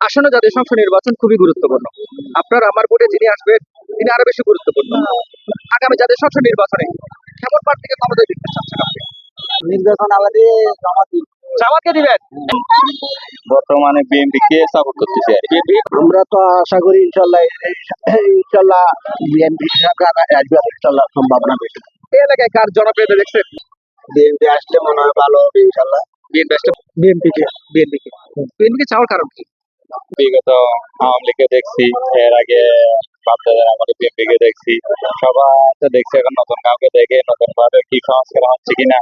আসন্ন জাতীয় সংসদ নির্বাচন খুবই গুরুত্বপূর্ণ। আপনার আমার ভোটে যিনি আসবেন তিনি আরো বেশি গুরুত্বপূর্ণ। আগামী জাতীয় সংসদ নির্বাচনে কেমন প্রার্থীকে ক্ষমতায় দেখতে চাচ্ছেন আপনি? নির্বাচন আমাদের জামাতি। জামাতকে দিবেন? বর্তমানে বিএনপি কে সাপোর্ট করতেছে আর কি। আমরা তো আশা করি ইনশাল্লাহ ইনশাল্লাহ বিএনপি সরকার আসবে, ইনশাল্লাহ সম্ভাবনা বেশি। এই এলাকায় কার জনপ্রিয়তা দেখছেন? বিএনপি আসলে মনে হয় ভালো হবে ইনশাল্লাহ। বিএনপি আসলে বিএনপিকে বিএনপিকে চাওয়ার কারণ কি? বিগত আওয়ামী লীগকে দেখছি, এর আগে বাপদাদার আমাদের বিএনপি কে দেখছি, সবাই তো দেখছি। এখন নতুন কাউকে দেখে নতুন ভাবে কি সংস্কার হচ্ছে কিনা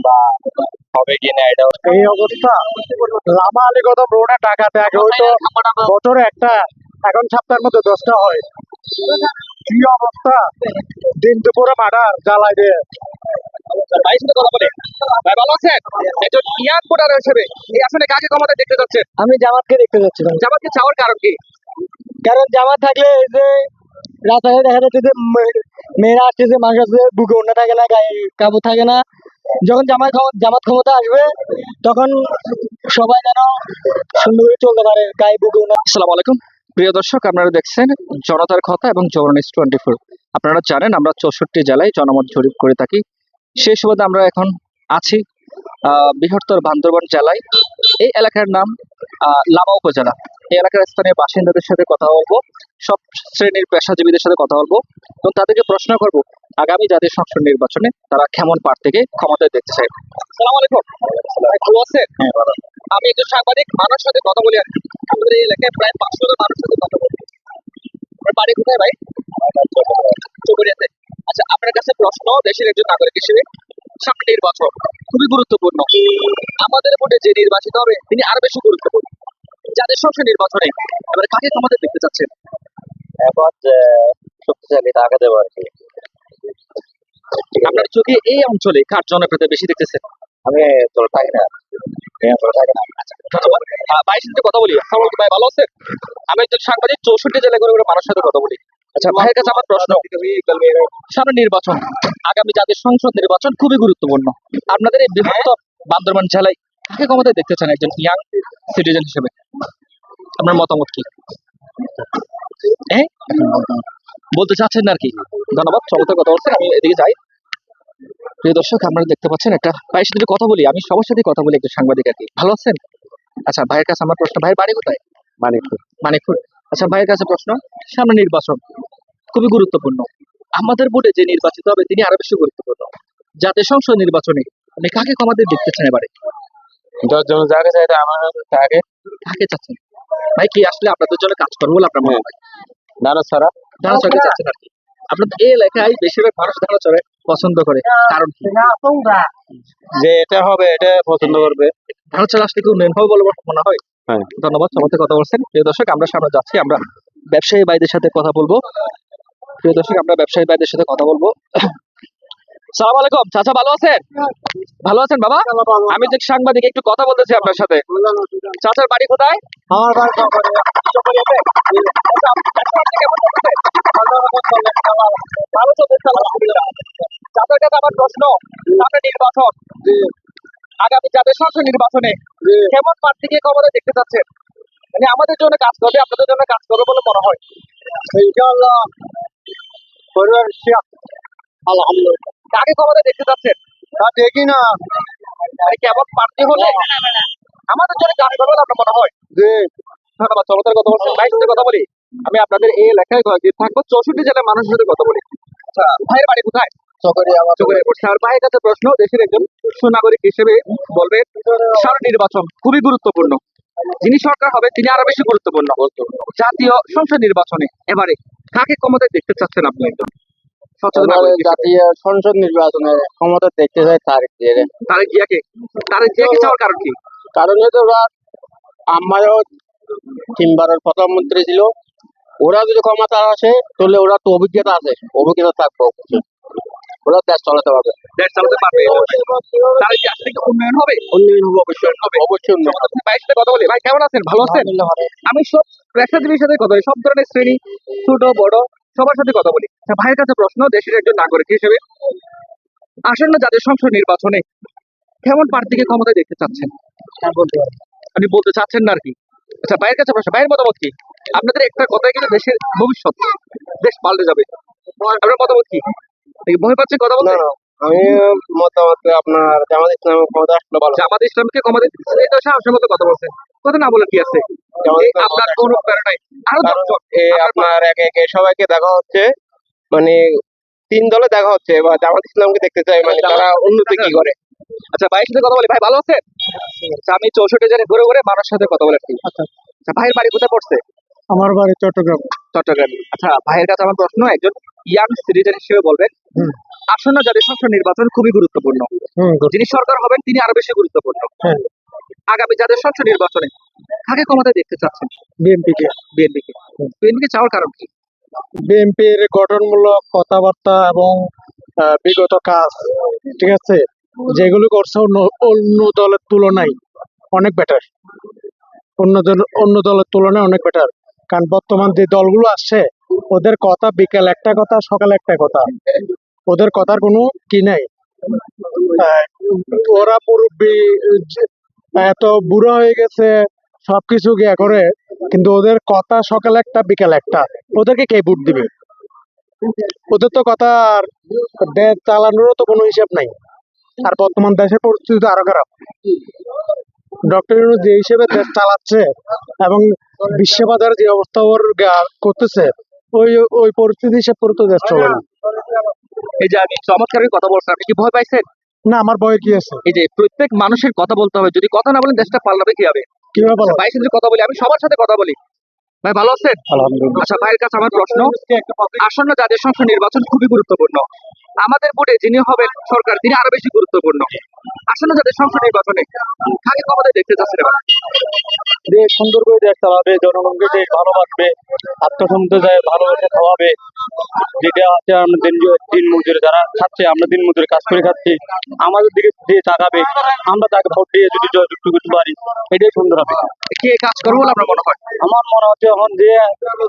বা হবে কিনা এটা এই অবস্থা লামা আলী কত ব্রোডে টাকা দেয় হয়তো বছরে একটা, এখন সপ্তাহের মধ্যে 10টা হয়। কি অবস্থা, দিন দুপুরে মার্ডার জ্বালাই দিয়ে। ভাইয়ের সাথে কথা বলে। ভাই ভালো আছেন? একজন ইয়াং ভোটার হিসেবে এই আসলে কাকে ক্ষমতায় দেখতে চাচ্ছেন? আমি জামাতকে দেখতে যাচ্ছিলাম, জামাতকে চাওয়ার কারণ কি? কারণ জামাত থাকলে এই যে রাস্তায় দেখা যাচ্ছে যে মেয়েরা আসতেছে, মানুষ আসছে, বুকে ওড়না থাকে না, গায়ে কাপড় থাকে না। যখন জামাত ক্ষমতা আসবে তখন সবাই যেন সুন্দর করে চলতে পারে, গায়ে বুকে ওড়না। আসসালামু আলাইকুম প্রিয় দর্শক, আপনারা দেখছেন জনতার কথা এবং জননিউজ 24। আপনারা জানেন আমরা 64 জেলায় জনমত জরিপ করে থাকি। সেই সুবাদে আমরা এখন আছি বৃহত্তর বান্দরবান জেলায়। এই এলাকার নাম লামা উপজেলা। এই এলাকার স্থানীয় বাসিন্দাদের সাথে কথা বলবো, সব শ্রেণীর পেশাজীবীদের সাথে কথা বলবো এবং তাদেরকে প্রশ্ন করব আগামী জাতীয় সংসদ নির্বাচনে তারা কেমন প্রার্থীকে ক্ষমতায় দেখতে চায়। আসসালামু আলাইকুম ভাই, ভালো আছেন? আমি একজন সাংবাদিক, মানুষের সাথে কথা বলি আর কি। আমাদের এই এলাকায় প্রায় 500 জন মানুষের সাথে কথা বলি। আপনার বাড়ি কোথায় ভাই? চকরিয়াতে। আচ্ছা, আপনার কাছে প্রশ্ন, দেশের একজন নাগরিক হিসেবে সামনে নির্বাচন খুবই গুরুত্বপূর্ণ। আমাদের ভোটে যে নির্বাচিত হবে তিনি আরো বেশি গুরুত্বপূর্ণ। জাতীয় সংসদ নির্বাচনে এবারে কাকে ক্ষমতায় দেখতে চাচ্ছেন? এখন যে শক্তিশালী টাকা দেবো আর কি। আপনার চোখে এই অঞ্চলে কার জনপ্রিয়তা বেশি দেখতেছেন? আমি তোর থাকি না, থাকি না। ধন্যবাদ। ভাইয়ের সাথে কথা বলি। আসসালামু আলাইকুম ভাই, ভালো আছেন? আমি একজন সাংবাদিক, 64 জেলা করে মানুষের সাথে কথা বলি। আচ্ছা, ভাইয়ের কাছে আমার প্রশ্ন, সামনে নির্বাচন, আগামী জাতীয় সংসদ নির্বাচন খুবই গুরুত্বপূর্ণ। আপনাদের এই বৃহত্তর বান্দরবান জেলায় কাকে ক্ষমতায় দেখতে চান একজন ইয়াং সিটিজেন হিসেবে? আপনার মতামত কি? হ্যাঁ, বলতে চাচ্ছেন না আর কি। ধন্যবাদ, চমৎকার কথা বলছেন। আমি এদিকে যাই। প্রিয় দর্শক, আপনারা দেখতে পাচ্ছেন একটা ভাইয়ের সাথে কথা বলি। আমি সবার সাথে কথা বলি, একজন সাংবাদিক আর কি। ভালো আছেন? আচ্ছা, ভাইয়ের কাছে আমার প্রশ্ন, ভাইয়ের বাড়ি কোথায়? মানিকপুর। মানিকপুর। আচ্ছা, ভাইয়ের কাছে প্রশ্ন, সামনে নির্বাচন খুবই গুরুত্বপূর্ণ। আমাদের ভোটে যে নির্বাচিত হবে তিনি আরো বেশি গুরুত্বপূর্ণ। জাতীয় সংসদ নির্বাচনে আপনি কাকে ক্ষমতায় দেখতে চান এবারে? 10 জন যাকে চাইতে আমার তাকে কাকে চাচ্ছেন ভাই? কি আসলে আপনাদের জন্য কাজ করবো বলে আপনার মনে হয়? দানো ছাড়া ধারা চড়ে চাচ্ছেন আর কি। আপনাদের এই এলাকায় বেশিরভাগ মানুষ ধারা চড়ে পছন্দ করে, কারণ কি? যে এটা হবে এটা পছন্দ করবে। ধারা চড়ে আসলে কি উন্নয়ন হবে বলে মনে হয়? হ্যাঁ। ধন্যবাদ, চমৎকার কথা বলছেন। প্রিয় দর্শক, আমরা সামনে যাচ্ছি, আমরা ব্যবসায়ী ভাইদের সাথে কথা বলবো। প্রিয় দর্শক, আমরা ব্যবসায়ী ভাইদের সাথে কথা বলবো। সালাম আলাইকুম চাচা, ভালো আছেন? ভালো আছেন বাবা? আমি যে সাংবাদিক, একটু কথা বলতেছি আপনার সাথে। চাচার বাড়ি কোথায়? আমার বাড়ি চকরিয়াতে। আচ্ছা, ব্যবসা বাণিজ্য কেমন চলতেছে? ভালো চলতেছে, আলহামদুলিল্লাহ। চাচার কাছে আমার প্রশ্ন, সামনে নির্বাচন, আগামী জাতীয় সংসদ নির্বাচনে কেমন প্রার্থীকে ক্ষমতায় দেখতে চাচ্ছেন? মানে আমাদের জন্য কাজ করবে, আপনাদের জন্য কাজ করবে বলে মনে হয়? ইনশাআল্লাহ পরিবার আলহামদুলিল্লাহ। কাকে ক্ষমতায় দেখতে চাচ্ছেন? তা দেখি না মানে কেমন প্রার্থী হলে আমাদের জন্য কাজ করবে বলে আপনার মনে হয়? যে ধন্যবাদ, চমৎকার কথা বলছেন। ভাইয়ের সাথে কথা বলি। আমি আপনাদের এই এলাকায় কয়েকদিন থাকবো, 64 জেলার মানুষের সাথে কথা বলি। আচ্ছা, ভাইয়ের বাড়ি কোথায়? চকরিয়া চকরিয়া পড়ছে। আর ভাইয়ের কাছে প্রশ্ন, দেশের একজন সুনাগরিক হিসেবে বলবেন সামনে নির্বাচন খুবই গুরুত্বপূর্ণ। যিনি সরকার হবে তিনি আরো বেশি গুরুত্বপূর্ণ। জাতীয় সংসদ নির্বাচনে এবারে কাকে ক্ষমতায় দেখতে চাচ্ছেন আপনি একজন সচেতন নাগরিক হিসেবে? জাতীয় সংসদ নির্বাচনে ক্ষমতা দেখতে চাই তারেক জিয়াকে। তারেক জিয়াকে? তারেক জিয়াকে চাওয়ার কারণ কি? কারণ হচ্ছে ওরা আমারও 3বারের প্রধানমন্ত্রী ছিল, ওরা যদি ক্ষমতা আসে তাহলে ওরা তো অভিজ্ঞতা আছে, অভিজ্ঞতা থাকবে অবশ্যই, ওরা দেশ চালাতে পারবে। দেশ চালাতে পারবে। তারেক জিয়া আসলে কি উন্নয়ন হবে? উন্নয়ন হবে, অবশ্যই হবে, অবশ্যই উন্নয়ন হবে। ভাইয়ের সাথে কথা বলি। ভাই কেমন আছেন? ভালো আছেন? আলহামদুলিল্লাহ ভালো। আমি সব পেশাজীবীর সাথে কথা বলি, সব ধরনের শ্রেণী, ছোট বড় সবার সাথে কথা বলি। আচ্ছা, ভাইয়ের কাছে প্রশ্ন, দেশের একজন নাগরিক হিসেবে আসন্ন জাতীয় সংসদ নির্বাচনে কেমন প্রার্থীকে ক্ষমতায় দেখতে চাচ্ছেন? আপনি বলতে চাচ্ছেন না আর কি। আচ্ছা, ভাইয়ের কাছে প্রশ্ন, ভাইয়ের মতামত কি? আপনাদের একটা কথাই কিন্তু দেশের ভবিষ্যৎ, দেশ পাল্টে যাবে, আপনার মতামত কি? নাকি ভয় পাচ্ছেন কথা বলতে? আমি মতামত আপনার জামাত ইসলাম ক্ষমতা আসলে ভালো। জামাত ইসলামকে ক্ষমতা দিচ্ছে, এটা সাহসের মতো কথা বলছেন, কথা না বলে কি আছে? এই আপনার কোন প্রেরণায় আরো দশজন আপনার একে একে সবাইকে দেখা হচ্ছে, মানে 3 দলে দেখা হচ্ছে, বা জামাত ইসলামকে দেখতে চাই, মানে তারা উন্নতি কি করে। আচ্ছা, ভাইয়ের সাথে কথা বলি। ভাই ভালো আছেন? আচ্ছা, আমি 64 জেলায় ঘুরে ঘুরে মানুষের সাথে কথা বলেছি। আচ্ছা, আচ্ছা, ভাইয়ের বাড়ি কোথায় পড়ছে? আমার বাড়ি চট্টগ্রাম। চট্টগ্রাম। আচ্ছা, ভাইয়ের কাছে আমার প্রশ্ন, একজন ইয়াং সিটিজেন হিসেবে বলবেন, হুম। আসন্ন জাতীয় সংসদ নির্বাচন খুবই গুরুত্বপূর্ণ, যিনি সরকার হবেন তিনি আরো বেশি গুরুত্বপূর্ণ। হ্যাঁ। আগামী জাতীয় সংসদ নির্বাচনে কাকে ক্ষমতায় দেখতে চাচ্ছেন? বিএনপিকে। বিএনপিকে। বিএনপিকে চাওয়ার কারণ কি? বিএনপির গঠনমূলক কথাবার্তা এবং বিগত কাজ, ঠিক আছে, যেগুলো করছে অন্য দলের তুলনায় অনেক বেটার। অন্য দলের তুলনায় অনেক বেটার। কারণ বর্তমান যে দলগুলো আসছে, ওদের কথা বিকেল একটা কথা, সকাল একটা কথা, ওদের কথার কোনো কি নাই। আহ, ওরা মুরব্বী, এত বুড়ো হয়ে গেছে, সবকিছু ইয়ে করে, কিন্তু ওদের কথা সকাল একটা বিকেল একটা। ওদেরকে কে ভোট দিবে? ওদের তো কথা আর দেশ চালানোরও তো কোনো হিসাব নাই। আর বর্তমান দেশের পরিস্থিতি তো আরো খারাপ। ডক্টর ইউনূস যে হিসেবে দেশ চালাচ্ছে এবং বিশ্ববাজারে যে অবস্থা ওর করতেছে, ওই ওই পরিস্থিতি হিসেবে করে তো দেশ চলে না। এই যে আমি চমৎকার কথা বলছেন, আপনি কি ভয় পাইছেন? না, আমার ভয় কি আছে? এই যে প্রত্যেক মানুষের কথা বলতে হবে, যদি কথা না বলেন দেশটা পাল্টাবে কিভাবে? কিভাবে বলো? ভাই সাথে কথা বলি, আমি সবার সাথে কথা বলি। ভাই ভালো আছেন? আলহামদুলিল্লাহ। আচ্ছা, ভাইয়ের কাছে আমার প্রশ্ন, আসন্ন জাতীয় সংসদ নির্বাচন খুবই গুরুত্বপূর্ণ, আমাদের ভোটে যিনি হবেন সরকার তিনি আরো বেশি গুরুত্বপূর্ণ। আসন্ন জাতীয় সংসদ নির্বাচনে কাকে ক্ষমতায় দেখতে চাচ্ছেন এবার? দেশ সুন্দর করে দেশ চালাবে, জনগণকে দেশ ভালোবাসবে, আত্মসম্মান যায় ভালোবেসে খাওয়াবে। যেটা আছে আমরা দিন মজুরি যারা খাচ্ছে, আমরা দিন মজুরি কাজ করে খাচ্ছি, আমাদের দিকে যে তাকাবে, আমরা তাকে ভোট দিয়ে যদি জয়যুক্ত করতে পারি, এটাই সুন্দর হবে। কে কাজ করবো বলে আপনার মনে হয়? আমার মনে হচ্ছে এখন যে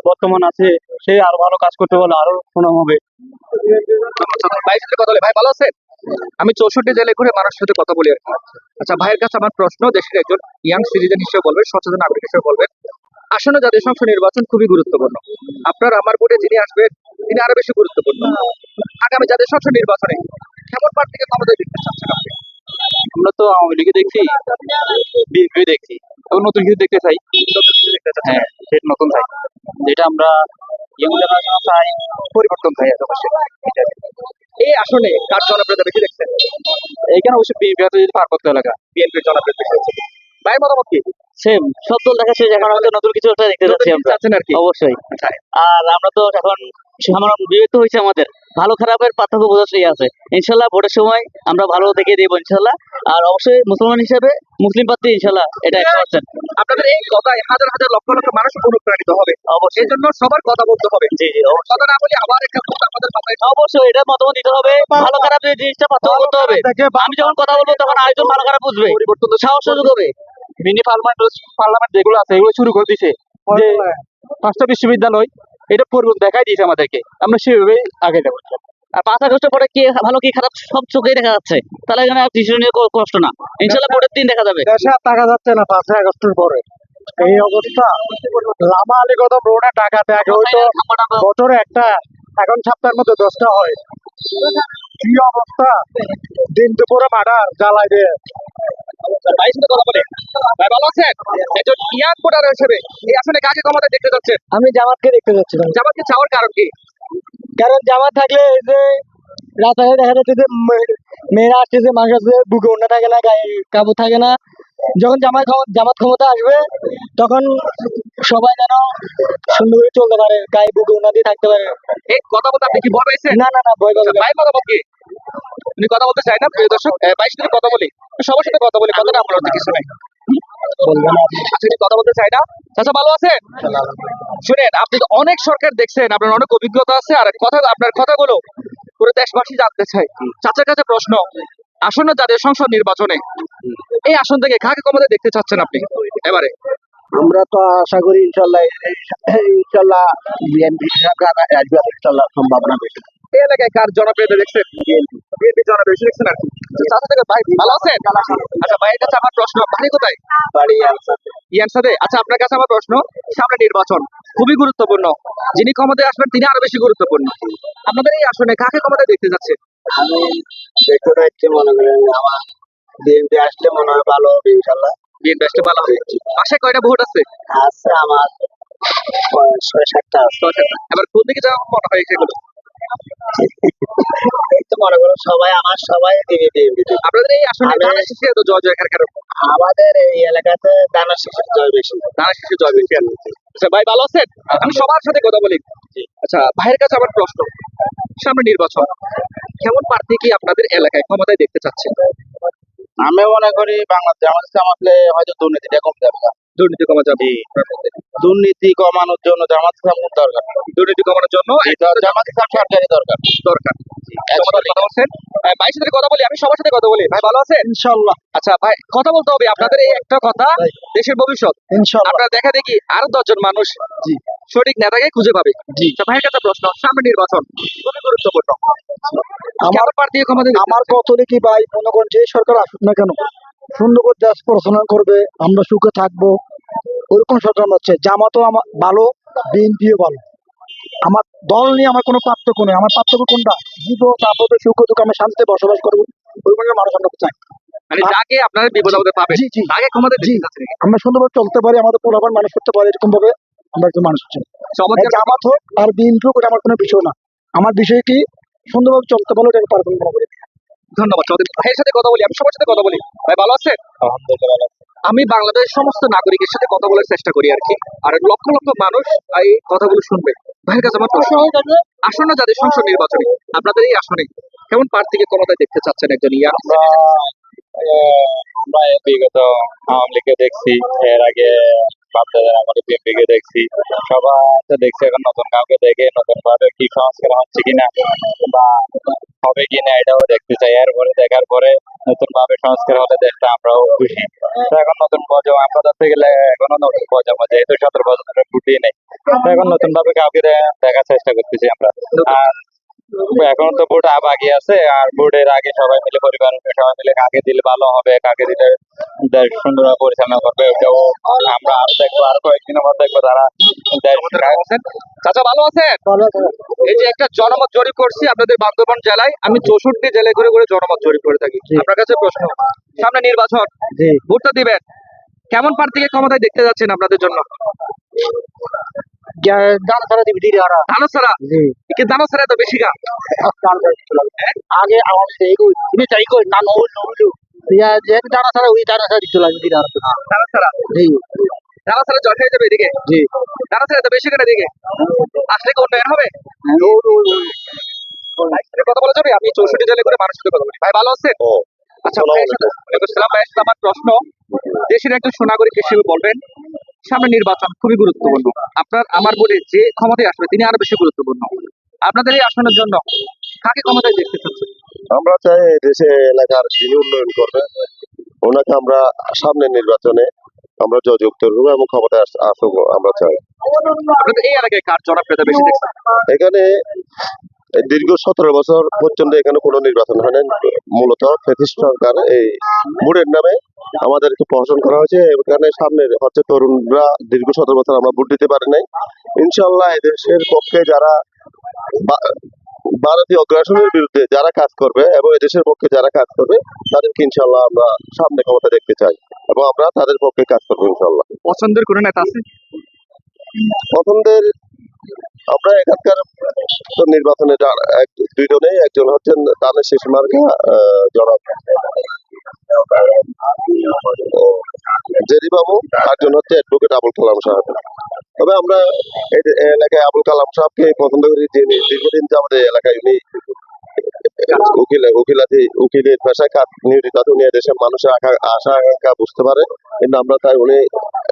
বর্তমান আছে সে আরো ভালো কাজ করতে পারলে আরো সুনাম হবে। ভাইয়ের সাথে কথা বলি। ভাই ভালো আছেন? আমি 64 জেলায় ঘুরে মানুষের সাথে কথা বলি আর কি। আচ্ছা, ভাইয়ের কাছে আমার প্রশ্ন, দেশের একজন ইয়াং সিটিজেন হিসেবে বলবেন, সচেতন নাগরিক হিসেবে বলবেন, আসন্ন জাতীয় সংসদ নির্বাচন খুবই গুরুত্বপূর্ণ, আপনার আমার ভোটে যিনি আসবেন তিনি আরো বেশি গুরুত্বপূর্ণ। আগামী জাতীয় সংসদ নির্বাচনে কেমন প্রার্থীকে ক্ষমতায় দেখতে চাচ্ছেন আপনি? আমরা তো আওয়ামী লীগে দেখছি, বিএনপি দেখছি, এবং নতুন কিছু দেখতে চাই। নতুন কিছু দেখতে চাচ্ছেন? হ্যাঁ, সেটা নতুন চাই, যেটা আমরা ইয়ং জেনারেশন চাই, পরিবর্তন চাই আশেপাশে। এই আসনে কার জনপ্রিয়তা বেশি দেখছেন? এইখানে অবশ্যই বিএনপি আছে, যদি পার্বত্য এলাকা। বিএনপির জনপ্রিয়তা বেশি হচ্ছে। ভাইয়ের মতামত কি? সেম, সব দল দেখাচ্ছে, এখন হয়তো নতুন কিছু একটা দেখতে নতুন যাচ্ছি কিছু আমরা। চাচ্ছেন আর কি? অবশ্যই। আচ্ছা, আর আমরা তো এখন সামান্য বিবেক তো হয়েছে আমাদের, ভালো খারাপের পার্থক্য বোঝার সেই আছে। ইনশাল্লাহ ভোটের সময় আমরা ভালো দেখে দেবো ইনশাল্লাহ। আর অবশ্যই মুসলমান হিসেবে মুসলিম প্রার্থী ইনশাল্লাহ, এটা 100%। আপনাদের এই কথায় হাজার হাজার লক্ষ লক্ষ মানুষ অনুপ্রাণিত হবে, অবশ্যই। এই জন্য সবার কথা বলতে হবে। জি জি, অবশ্যই। কথা না বলি আবার একটা ভোট আমাদের মাথায়। অবশ্যই এটা মতামত দিতে হবে, ভালো খারাপ এই জিনিসটা পার্থক্য করতে হবে। আমি যখন কথা বলবো তখন আরেকজন ভালো খারাপ বুঝবে, পরিবর্তন তো সাহস সুযোগ হবে। মিনি পার্লামেন্ট যেগুলো আছে এগুলো শুরু করে দিছে, যে 5টা বিশ্ববিদ্যালয়, এটা পরিবর্তন দেখাই দিয়েছে আমাদেরকে, আমরা সেভাবেই আগে যাবো। আর 5 আগস্টের পরে কি ভালো কি খারাপ সব চোখেই দেখা যাচ্ছে, তাহলে এখানে আর ডিসিশন নিয়ে কষ্ট না, ইনশাল্লাহ ভোটের দিন দেখা যাবে। দেশে আর টাকা যাচ্ছে না 5 আগস্টের পরে, এই অবস্থা। লামা আলী কদম রোডে টাকাতে আগে হয়তো বছরে একটা, এখন সপ্তাহের মধ্যে 10টা হয়। কি অবস্থা, দিন দুপুরে মার্ডার জ্বালাই দিয়ে। ভাইয়ের সাথে কথা বলে। ভাই ভালো আছেন? একজন ইয়াং ভোটার হিসেবে এই আসলে কাকে ক্ষমতায় দেখতে যাচ্ছেন? আমি জামাতকে দেখতে যাচ্ছিলাম, জামাতকে চাওয়ার কারণ কি? কারণ জামাত থাকলে এই যে রাস্তায় দেখা যাচ্ছে যে মেয়েরা আসতেছে, মানুষ আসছে, বুকে ওড়না থাকে না, গায়ে কাপড় থাকে না। যখন জামাত ক্ষমতা আসবে তখন সবাই যেন সুন্দর করে চলতে পারে, গায়ে বুকে ওড়না দিয়ে থাকতে পারে। এই কথা বলতে আপনি কি ভয় পাইছেন? না না না, ভয় পাবে না। ভাই মতামত কি? উনি কথা বলতে চাই না, প্রিয় দর্শক। ভাইয়ের সাথে কথা বলি, সবার সাথে কথা বলি, কথাটা আপনার তো কিছু নাই। আচ্ছা, উনি কথা বলতে চাই না। চাচা ভালো আছেন? শুনেন, আপনি তো অনেক সরকার দেখছেন, আপনার অনেক অভিজ্ঞতা আছে, আর কথা আপনার কথাগুলো পুরো দেশবাসী জানতে চাই। চাচার কাছে প্রশ্ন, আসন্ন জাতীয় সংসদ নির্বাচনে এই আসন থেকে কাকে ক্ষমতায় দেখতে চাচ্ছেন আপনি এবারে? আমরা তো আশা করি ইনশাল্লাহ ইনশাল্লাহ বিএনপি সরকার আসবে, ইনশাল্লাহ সম্ভাবনা বেশি। এই এলাকায় কার জনপ্রিয়তা দেখছেন? বিএনপি জন বেশি দেখছেন আর কি। তো চাচা থেকে ভাই ভালো আছেন? আচ্ছা ভাইয়ের কাছে আমার প্রশ্ন, বাড়ি কোথায়? বাড়ি আনসাতে। ইয়ানসাদে। আচ্ছা আপনার কাছে আমার প্রশ্ন, সামনে নির্বাচন খুবই গুরুত্বপূর্ণ, যিনি ক্ষমতায় আসবেন তিনি আরো বেশি গুরুত্বপূর্ণ। আপনাদের এই আসনে কাকে ক্ষমতায় দেখতে যাচ্ছেন? আমি দেখতে পাচ্ছি মনে করেন আমার বিএনপি আসলে মনে হয় ভালো হবে ইনশাল্লাহ। বিএনপি আসলে ভালো হবে। পাশে কয়টা ভোট আছে? আছে আমার 6-7টা আছে। এবার কোন দিকে যাওয়া মনে হয় সেগুলো? এই তো মনে করো সবাই আমার সবাই দিবে বিএনপি। আপনাদের এই আসনে আমি- ধানের শীষে তো জয় জয়কার কারণ আমাদের এই এলাকাতে দানা শিশুর জয় বেশি। ধানের শীষে জয় বেশি আর কি। আচ্ছা ভাই ভালো আছেন? আমি সবার সাথে কথা বলি। আচ্ছা ভাইয়ের কাছে আমার প্রশ্ন, সামনে নির্বাচন, কেমন প্রার্থী কি আপনাদের এলাকায় ক্ষমতায় দেখতে চাচ্ছেন? আমি মনে করি বাংলাদেশ জামাত ইসলাম আসলে হয়তো দুর্নীতিটা কম যাবে। দুর্নীতি কমা যাবে। দুর্নীতি কমানোর জন্য জামাত ইসলাম খুব দরকার। দুর্নীতি কমানোর জন্য জামাত ইসলাম সরকারি দরকার। দরকার। চমৎকার কথা বলছেন। ভাইয়ের সাথে কথা বলি, আমি সবার সাথে কথা বলি। ভাই ভালো আছেন? ইনশাল্লাহ আচ্ছা ভাই কথা বলতে হবে, আপনাদের এই একটা কথা দেশের ভবিষ্যৎ। ইনশাল্লাহ। আপনারা দেখা দেখি আরো 10 জন মানুষ জি। সঠিক নেতাকে খুঁজে পাবে। আচ্ছা, ভাইয়ের কাছে প্রশ্ন, সামনে নির্বাচন খুবই গুরুত্বপূর্ণ, আমার প্রার্থী ক্ষমতা আমার কত কি ভাই মনে করেন যে সরকার আসুক না কেন সুন্দর করে দেশ পড়াশোনা করবে, আমরা সুখে থাকবো, ওরকম সরকার আমরা চাই। জামাতও আমার ভালো, বিএনপিও ভালো। আমার দল নিয়ে আমার কোনো পার্থক্য নেই। আমার পার্থক্য কোনটা? জীবন আপদে সুখ দুঃখ আমরা শান্তিতে বসবাস করবো, ওরকম মানুষ আমরা চাই। মানে যাকে আপনারা বিপদ আপদে পাবেন জি, জি। তাকে ক্ষমতা জি। দিতে চাচ্ছেন। আমরা সুন্দরভাবে চলতে পারি, আমাদের পোলাপান মানুষ করতে পারি, এরকম ভাবে আমরা একজন মানুষ চাই। চমৎকার। জামাত হোক আর বিএনপি হোক, ওটা আমার কোনো বিষয় না। আমার বিষয় কি সুন্দরভাবে চলতে পারলে ওটাকে পারবেন মনে করি। ধন্যবাদ। চৌধুরী ভাইয়ের সাথে কথা বলি, আমি সবার সাথে কথা বলি। ভাই ভালো আছেন? আলহামদুলিল্লাহ। আমি বাংলাদেশের সমস্ত নাগরিকের সাথে কথা বলার চেষ্টা করি আর কি, আর লক্ষ লক্ষ মানুষ এই কথাগুলো শুনবে। ভাইয়ের কাছে আমার প্রশ্ন, আসন্ন জাতীয় সংসদ নির্বাচনে আপনাদের এই আসনে কেমন প্রার্থীকে ক্ষমতায় দেখতে চাচ্ছেন? একজন ইয়াং আমরা বিগত আওয়ামী লীগকে দেখছি, এর আগে বাপদাদার আমাদের বিএনপিকে দেখছি, সবার তো দেখছি। এখন নতুন কাউকে দেখে নতুন ভাবে কি সংস্কার হচ্ছে কিনা বা হবে কিনা এটাও দেখতে চাই। এরপরে দেখার পরে নতুন ভাবে সংস্কার হলে দেশটা আমরাও খুশি। তো এখন নতুন প্রজন্ম আমরা ধরতে গেলে এখনো নতুন প্রজন্ম, যেহেতু 17 বছরের ফুটি নেই, তো এখন নতুন ভাবে কাউকে দেখার চেষ্টা করতেছি আমরা। আর এখন তো ভোট বাকি আছে, আর ভোটের আগে সবাই মিলে পরিবারের সবাই মিলে কাকে দিলে ভালো হবে, কাকে দিলে দেশ সুন্দরভাবে পরিচালনা করবে, ওটাও আমরা আরো দেখবো। আরো কয়েকদিনের মধ্যে দেখবো তারা দেশ চাচা ভালো আছেন? এই যে একটা জনমত জরিপ করছি আপনাদের বান্দরবান জেলায়, আমি 64 জেলায় ঘুরে ঘুরে জনমত জরিপ করে থাকি। আপনার কাছে প্রশ্ন, সামনে নির্বাচন, জি। ভোটটা দিবেন, কেমন প্রার্থীকে ক্ষমতায় দেখতে যাচ্ছেন আপনাদের জন্য? দানা ছাড়া দিবি দিদি হারা। ধানো ছাড়া? জি। কি ধানো ছাড়া এত বেশি গা? আগে আমার সেই তুমি চাই কই না নইলো ইয়া যে দানা ছাড়া ওই দানা ছাড়া দিতে লাগবে দিদি হারা। ধানো ছাড়া? জি। ধানো ছাড়া জল খেয়ে যাবে এদিকে? জি। ধানো ছাড়া এত বেশি কেন এদিকে? আসলে কি উন্নয়ন হবে? ভাইয়ের সাথে কথা বলা যাবে? আমি 64 জেলায় করে মানুষের সাথে কথা বলি। ভাই ভালো আছেন? আচ্ছা ভাইয়ের সাথে ওয়ালাইকুম আসসালাম। ভাইয়ের সাথে আমার প্রশ্ন, দেশের একজন সুনাগরিক হিসেবে বলবেন, সামনে নির্বাচন খুবই গুরুত্বপূর্ণ, আপনার আমার বলে যে ক্ষমতায় আসবে তিনি আরো বেশি গুরুত্বপূর্ণ। আপনাদের এই আসনের জন্য কাকে ক্ষমতায় দেখতে চাচ্ছেন? আমরা চাই দেশে এলাকার যিনি উন্নয়ন করবে ওনাকে আমরা সামনের নির্বাচনে আমরা জয়যুক্ত করবো এবং ক্ষমতায় আসুক আমরা চাই। আপনাদের এই এলাকায় কার জনপ্রিয়তা বেশি দেখছেন? এখানে দীর্ঘ 17 বছর পর্যন্ত এখানে কোনো নির্বাচন হয় না। মূলত ফ্যাসিস্ট সরকার এই ভোটের নামে আমাদেরকে প্রহসন করা হয়েছে। এখানে সামনে হচ্ছে তরুণরা দীর্ঘ 17 বছর আমরা ভোট দিতে পারি নাই। ইনশাল্লাহ এদেশের পক্ষে যারা ভারতীয় অগ্রাসনের বিরুদ্ধে যারা কাজ করবে এবং এদেশের পক্ষে যারা কাজ করবে তাদেরকে ইনশাল্লাহ আমরা সামনে ক্ষমতা দেখতে চাই এবং আমরা তাদের পক্ষে কাজ করবো ইনশাল্লাহ। পছন্দের কোনো নেতা আছে? পছন্দের আমরা এখানকার তো নির্বাচনে দুইজনেই, একজন হচ্ছেন দানের শেষ মার্কা জনাব জেরি বাবু, আরেকজন হচ্ছে অ্যাডভোকেট আবুল কালাম সাহেব। তবে আমরা এই এলাকায় আবুল কালাম সাহেবকে পছন্দ করি, যিনি দীর্ঘদিন যাবত এই এলাকায় উনি উকিলের পেশায় কাজ নিয়োজিত আছে। উনি দেশের মানুষের আশা আকাঙ্ক্ষা বুঝতে পারে, কিন্তু আমরা তাই উনি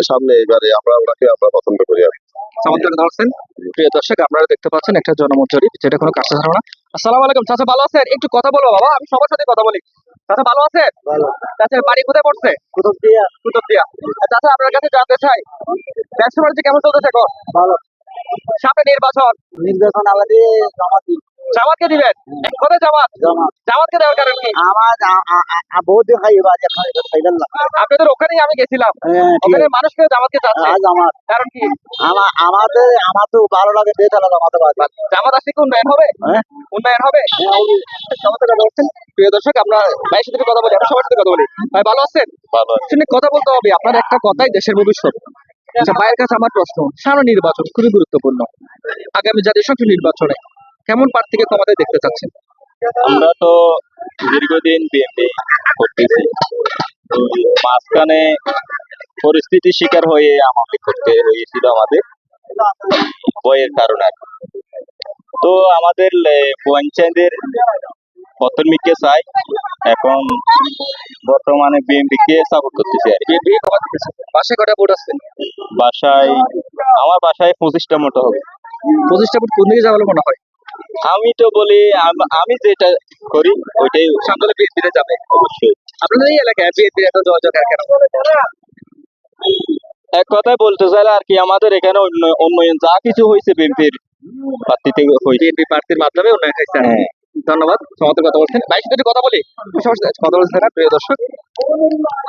সামনে এবারে আমরা ওনাকে আমরা পছন্দ করি আর কি। চমৎকার কথা বলছেন। প্রিয় দর্শক আপনারা দেখতে পাচ্ছেন একটা জনমত জরিপ, যেটা কোনো কাছে ধারণা। আসসালামু আলাইকুম চাচা, ভালো আছেন? একটু কথা বলো বাবা, আমি সবার সাথে কথা বলি। চাচা ভালো আছেন? ভালো। চাচা বাড়ি কোথায় পড়ছে? কুতুবদিয়া। কুতুবদিয়া। চাচা আপনার কাছে জানতে চাই, ব্যবসা বাণিজ্য কেমন চলতেছে এখন? ভালো। সামনে নির্বাচন, নির্বাচন আমাদের জামাতি জামাতকে দিবেন? কোথায় জামাত? জামাতকে দেওয়ার কারণ কি? বহুত দিন খাই খাইবেন না আপনাদের ওখানেই আমি গেছিলাম, ওখানে মানুষকে জামাতকে চাচ্ছে, আমার কারণ কি? আমার তো ভালো লাগে দিয়ে তাহলে আমাদের জামাত আসলে কি উন্নয়ন হবে? হ্যাঁ। উন্নয়ন হবে। জামাতের কথা বলছেন। প্রিয় দর্শক, আমরা ভাইয়ের সাথে কথা বলি, আমরা সবার সাথে কথা বলি। ভাই ভালো আছেন? ভালো শুনে কথা বলতে হবে, আপনার একটা কথাই দেশের ভবিষ্যৎ। আচ্ছা, ভাইয়ের কাছে আমার প্রশ্ন, সামনে নির্বাচন খুবই গুরুত্বপূর্ণ, আগামী জাতীয় সংসদ নির্বাচনে কেমন প্রার্থীকে ক্ষমতায় দেখতে চাচ্ছেন? আমরা তো দীর্ঘদিন বিএনপি করতেছি, তো মাঝখানে পরিস্থিতির শিকার হয়ে আমাকে করতে হয়েছিল আমাদের বইয়ের কারণে। তো আমাদের পঞ্চায়েতের পতনমিককে চাই, এখন বর্তমানে বিএনপি কে সাপোর্ট করতেছি আর কি। বিএনপি ক্ষমতা দিচ্ছে। বাসায় কটা ভোট আসছেন? বাসায় আমার বাসায় 25টা মতো হবে। 25টা ভোট কোন দিকে যাবে বলে মনে হয়? আমি তো বলি আমি যেটা করি ওইটাই সামনে বিএনপিতে যাবে। অবশ্যই। আপনাদের এই এলাকায় বিএনপির এত যোগাযোগ আর কেন? এক কথায় বলতে চাইলে আর কি, আমাদের এখানে উন্নয়ন যা কিছু হয়েছে বিএনপির প্রার্থী থেকে হয়েছে। বিএনপি প্রার্থীর মাধ্যমে উন্নয়ন হয়েছে। হ্যাঁ। ধন্যবাদ, চমৎকার কথা বলছেন। ভাইয়ের সাথে একটু কথা বলি, সবার সাথে কথা বলছেন না প্রিয় দর্শক,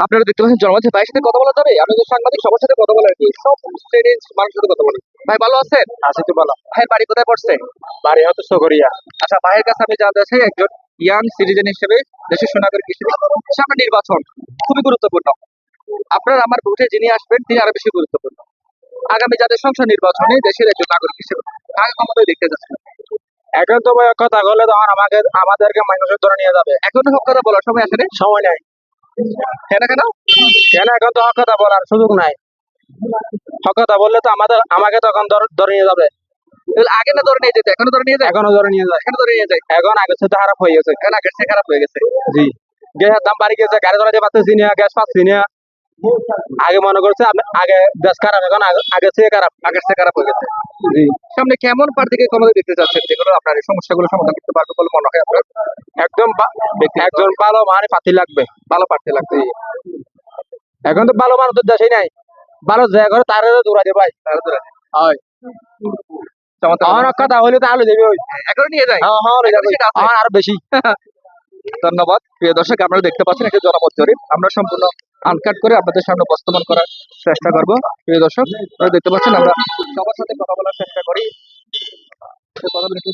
আপনারা দেখতে পাচ্ছেন জনমধ্যে ভাইয়ের সাথে কথা বলা যাবে। আমাদের সাংবাদিক সবার সাথে কথা বলে আর কি, সব শ্রেণীর মানুষের সাথে কথা বলি। ভাই ভালো আছেন? আছি তো ভালো ভাইয়ের বাড়ি কোথায় পড়ছে? বাড়ি হয়তো সকরিয়া আচ্ছা, ভাইয়ের কাছে আমি জানতে চাই, একজন ইয়াং সিটিজেন হিসেবে, দেশের সুনাগরিক হিসেবে, সামনে নির্বাচন খুবই গুরুত্বপূর্ণ। আপনার আমার ভোটে যিনি আসবেন তিনি আরো বেশি গুরুত্বপূর্ণ। আগামী জাতীয় সংসদ নির্বাচনে দেশের একজন নাগরিক হিসেবে কাকে ক্ষমতায় দেখতে যাচ্ছেন? এখন তো ভাই কথা বললে তখন আমাদেরকে মানুষের ধরে নিয়ে যাবে এখনো সব কথা বলার সময় আসেনি। সময় নাই কেন কেন? কেন এখন তো হক কথা বলার সুযোগ নাই হক কথা বললে তো আমাকে তখন ধরে নিয়ে যাবে তাহলে আগে না ধরে নিয়ে যেতে, এখনো ধরে নিয়ে যায়? এখনো ধরে নিয়ে যায় এখনো ধরে নিয়ে যায়। এখন আগের সাথে খারাপ হয়ে গেছে এখন আগের চেয়ে খারাপ হয়ে গেছে। জি গ্যাসের দাম বাড়ি গেছে গাড়ি চালাতে পারতেছি না গ্যাস পাচ্ছি না আগে মনে করছে আগে দেশ খারাপ এখন আগের থেকে খারাপ আগের চেয়ে খারাপ হয়ে গেছে। জি সামনে কেমন প্রার্থীকে ক্ষমতায় দেখতে চাচ্ছেন, যেগুলো আপনার এই সমস্যাগুলো সমাধান করতে পারবে বলে মনে হয় আপনার? একদম একজন ভালো মানে পাতি লাগবে ভালো প্রার্থী লাগবে। এখন তো ভালো মানুষ দেশে নাই ভালো জায়গা করে তার দৌড়াতে ভাই তাহলে ধরে নিন। হয় চমৎকার। আমার কথা হলে তো আলো দেবে ওই এখনো নিয়ে যায়। হ্যাঁ হ্যাঁ এখনো সেটা আছে। আর বেশি ধন্যবাদ। প্রিয় দর্শক, আপনারা দেখতে পাচ্ছেন একটা জনমত জরিপ, আমরা সম্পূর্ণ আনকাট করে আপনাদের সামনে উপস্থাপন করার চেষ্টা করব। প্রিয় দর্শক, আপনারা দেখতে পাচ্ছেন আমরা সবার সাথে কথা বলার চেষ্টা করি। কথা বলে একটু